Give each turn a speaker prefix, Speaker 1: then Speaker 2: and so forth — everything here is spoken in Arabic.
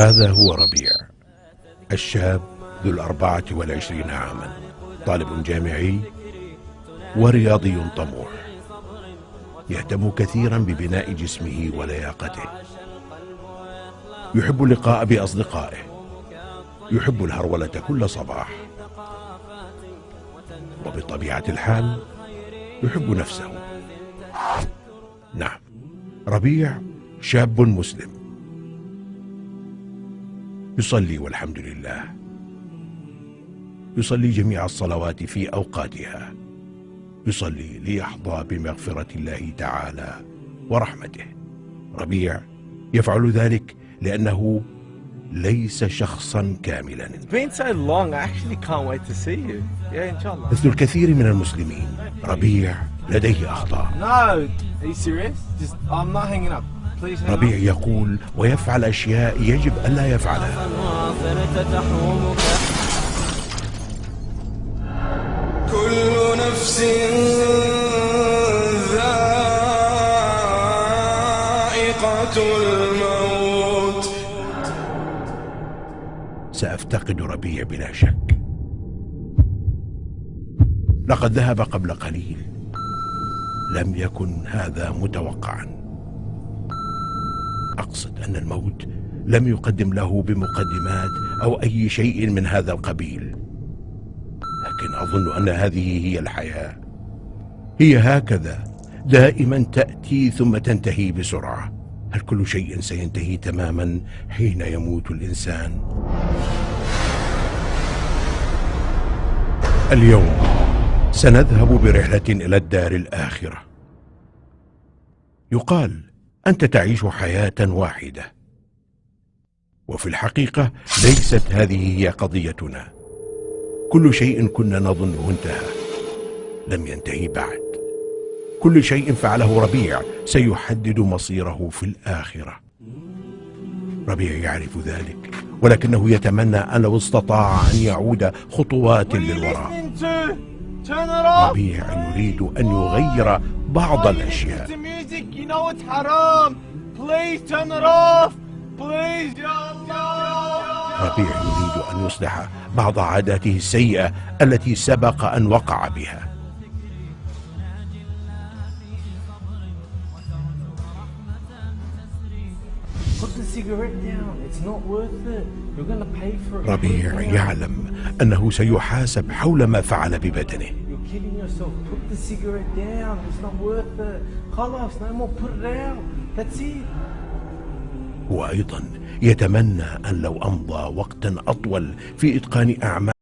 Speaker 1: هذا هو ربيع، الشاب ذو 24 عاما، طالب جامعي ورياضي طموح، يهتم كثيرا ببناء جسمه ولياقته، يحب اللقاء بأصدقائه، يحب الهرولة كل صباح، وبطبيعة الحال يحب نفسه. نعم، ربيع شاب مسلم، يصلي والحمد لله، يصلي جميع الصلوات في أوقاتها، يصلي ليحظى بمغفرة الله تعالى ورحمته. ربيع يفعل ذلك لأنه ليس شخصا كاملا. مثل الكثير من المسلمين، ربيع لديه أخطاء. ربيع يقول ويفعل أشياء يجب ألا يفعلها.
Speaker 2: كل نفس ذائقة الموت.
Speaker 1: سأفتقد ربيع بلا شك. لقد ذهب قبل قليل، لم يكن هذا متوقعا. أقصد أن الموت لم يقدم له بمقدمات أو أي شيء من هذا القبيل، لكن أظن أن هذه هي الحياة. هي هكذا دائما تأتي ثم تنتهي بسرعة. هل كل شيء سينتهي تماما حين يموت الإنسان؟ اليوم سنذهب برحلة إلى الدار الآخرة. يقال أنت تعيش حياة واحدة، وفي الحقيقة ليست هذه هي قضيتنا. كل شيء كنا نظنه انتهى لم ينتهي بعد. كل شيء فعله ربيع سيحدد مصيره في الآخرة. ربيع يعرف ذلك، ولكنه يتمنى أن لو استطاع أن يعود خطوات للوراء. ربيع يريد أن يغير بعض الأشياء. ربيع يريد أن يصلح بعض عاداته السيئة التي سبق أن وقع بها. ربيع يعلم أنه سيحاسب حول ما فعل ببدنه. هو أيضا يتمنى أن لو أمضى وقتا أطول في إتقان أعمال